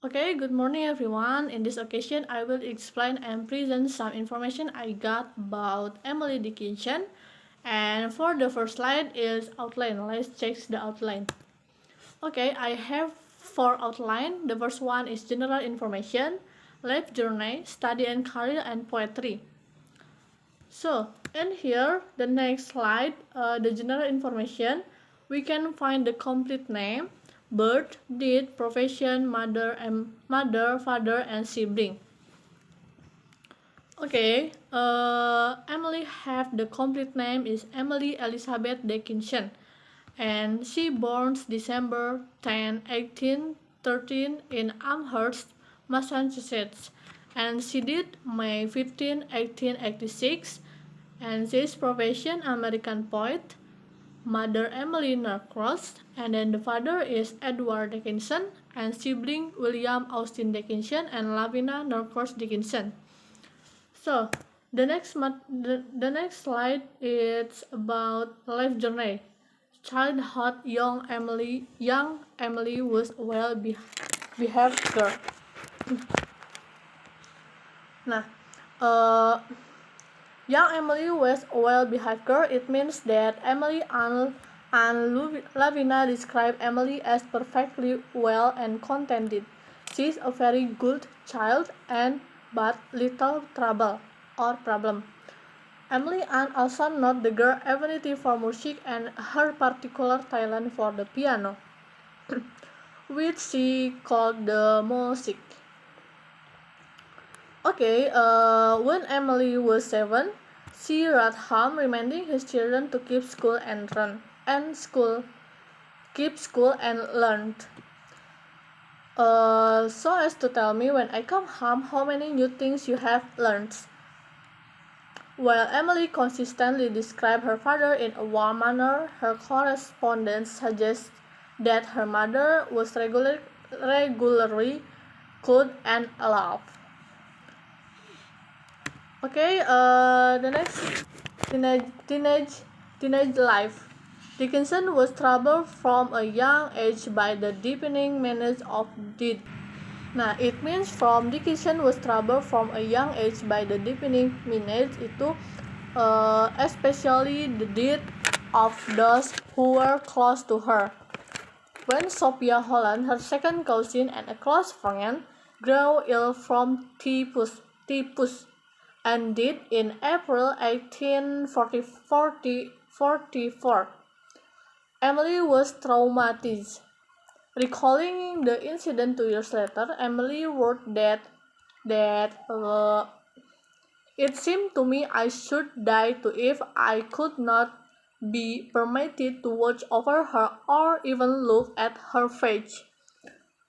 Okay, good morning everyone. In this occasion, I will explain and present some information I got about Emily Dickinson. And for the first slide is outline. Let's check the outline. Okay, I have four outline. The first one is general information, life journey, study and career, and poetry. So, and here, the next slide, the general information, we can find the complete name, birth, date, profession, mother, father, and sibling. Okay, Emily have the complete name is Emily Elizabeth Dickinson, and she born December 10, 1813 in Amherst, Massachusetts, and she died May 15, 1886, and she is profession American poet, mother Emily Norcross, and then the father is Edward Dickinson, and sibling William Austin Dickinson and Lavina Norcross Dickinson. So the next slide is about life journey. Childhood young Emily was a behaved girl. Nah, uh, young Emily was a well-behaved girl. It means that and Lavina describe Emily as perfectly well and contented. She is a very good child and but little trouble or problem. Emily Ann also not the girl affinity for music and her particular talent for the piano, which she called the music. Okay, when Emily was 7, she wrote home reminding his children to keep school and keep school and learned. So as to tell me when I come home how many new things you have learned. While Emily consistently described her father in a warm manner, her correspondence suggests that her mother was regularly good and alive. Okay, the next teenage life. Dickinson was troubled from a young age by the deepening menace of death. Nah, it means from Dickinson was troubled from a young age by the deepening menace itu, especially the death of those who were close to her. When Sophia Holland, her second cousin and a close friend, grew ill from typhus and died in April 1844. Emily was traumatized. Recalling the incident 2 years later, Emily wrote that it seemed to me I should die too if I could not be permitted to watch over her or even look at her face.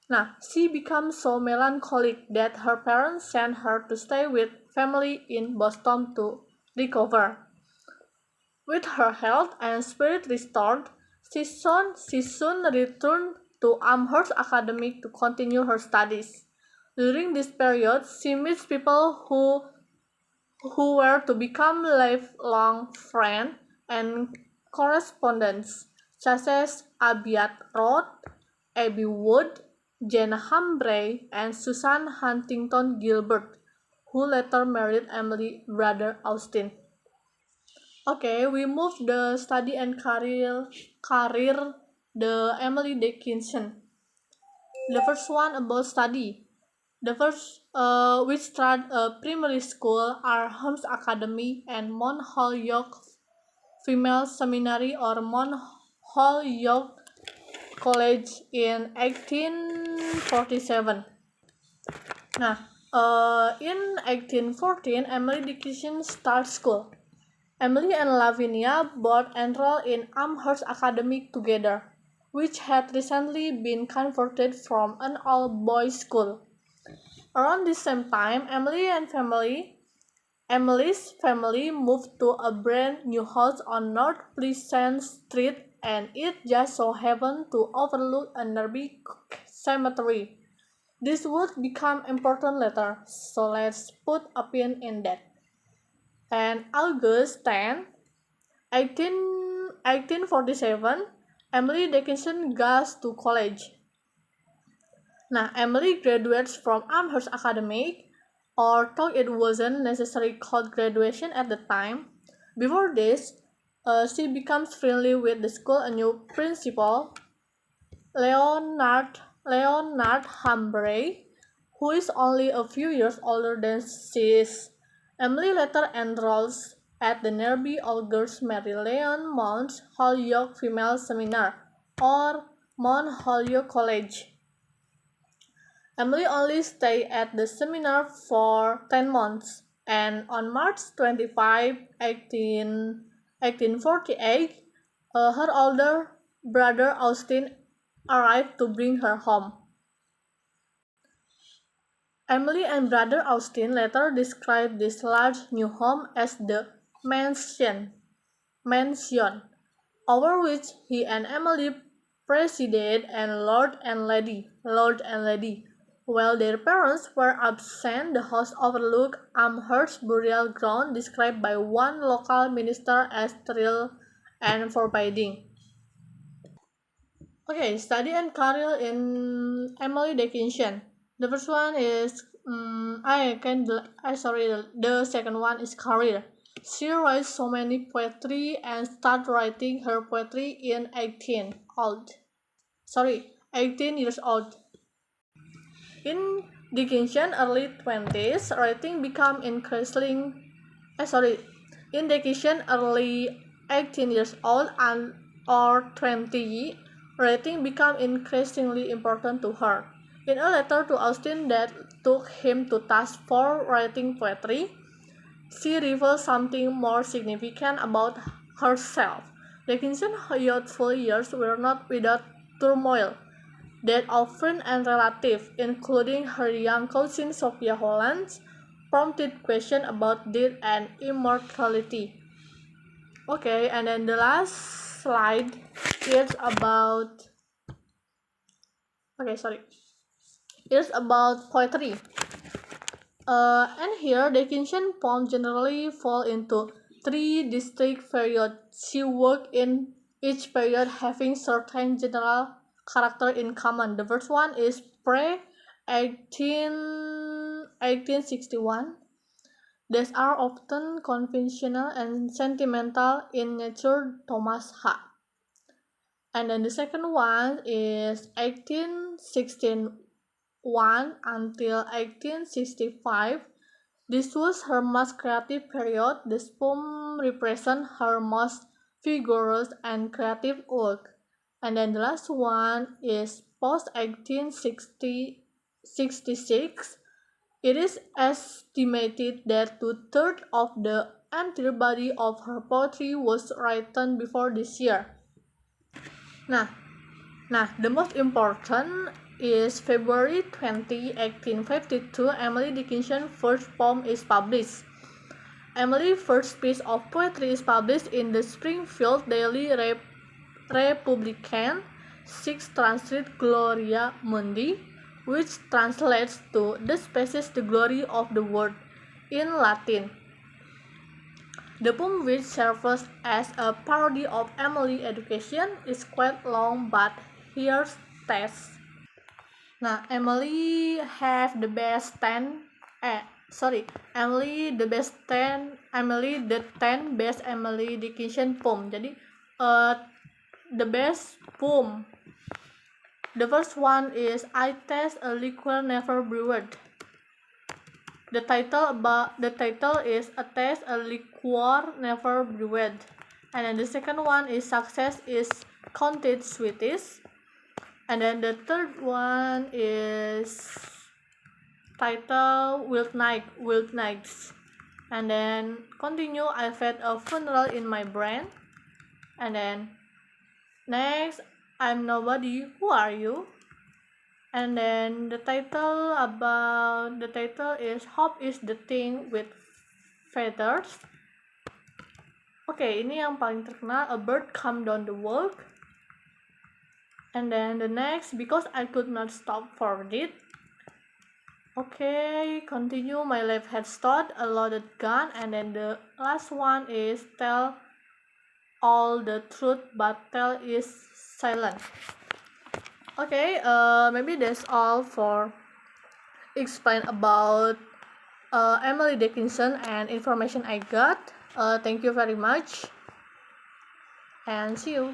Now, she became so melancholic that her parents sent her to stay with family in Boston to recover. With her health and spirit restored, she soon returned to Amherst Academy to continue her studies. During this period, she meets people who were to become lifelong friends and correspondents, such as Abiat Roth, Abby Wood, Jane Humphreys, and Susan Huntington Gilbert, who later married Emily's brother Austin. Okay, we move the study and career the Emily Dickinson. The first one about study. The first which start primary school are Holmes Academy and Mount Holyoke Female Seminary or Mount Holyoke College in 1847. Nah, in 1814, Emily Dickinson starts school. Emily and Lavinia both enrolled in Amherst Academy together, which had recently been converted from an all-boys school. Around this same time, Emily's family moved to a brand new house on North Pleasant Street, and it just so happened to overlook a nearby cemetery. This would become important later, so let's put a pin in that. And August 10, 1847, Emily Dickinson goes to college. Now, Emily graduates from Amherst Academic, or though it wasn't necessarily called graduation at the time. Before this, she becomes friendly with the school new principal, Leonard Humphrey, who is only a few years older than she is. Emily later enrolls at the nearby all-girls Mary Leon Mount Holyoke Female Seminar, or Mount Holyoke College. Emily only stayed at the seminar for 10 months, and on March 25, 1848, her older brother Austin arrived to bring her home. Emily and brother Austin later described this large new home as the mansion, over which he and Emily presided and Lord and Lady. While their parents were absent, the house overlooked Amherst burial ground, described by one local minister as sterile and forbidding. Okay, study and career in Emily Dickinson. The first one is the second one is career. She writes so many poetry and started writing her poetry in 18 years old. In Dickinson early 20s, writing became in Dickinson early 18 years old or 20, writing became increasingly important to her. In a letter to Austin that took him to task for writing poetry, she reveals something more significant about herself. Dickinson's youthful years were not without turmoil. That of friends and relatives, including her young cousin Sophia Holland, prompted questions about death and immortality. Okay, and then the last slide is about poetry. And here Dickinson poems generally fall into three distinct periods. She worked in each period having certain general character in common. The first one is pre-1861. These are often conventional and sentimental in nature, Thomas H. And then the second one is 1861 until 1865. This was her most creative period. This poem represents her most vigorous and creative work. And then the last one is post-1866. It is estimated that two-thirds of the entire body of her poetry was written before this year. Nah, the most important is February 20, 1852, Emily Dickinson's first poem is published. Emily's first piece of poetry is published in the Springfield Daily Republican, 6 Translate Gloria Mundi, which translates to "the species the glory of the world" in Latin. The poem, which serves as a parody of Emily's education, is quite long, but here's test. Now, Emily have the best 10 Emily the 10 best Emily Dickinson poem. Jadi the best poem. The first one is I Taste a Liquor Never Brewed. The title is A Taste a Liquor Never Brewed. And then the second one is Success is Counted Sweetest. And then the third one is title Wild Nights. And then continue I've had a funeral in my brain. And then next I'm Nobody, Who Are You? And then the title is Hope is the Thing with Feathers. Oke, ini yang paling terkenal, A Bird Come Down the Walk. And then the next, Because I Could Not Stop for It. Okay, continue, My Life Had Stood, A Loaded Gun. And then the last one is Tell All the Truth But Tell is Silent. Okay, maybe that's all for explain about Emily Dickinson and information I got. Thank you very much and see you.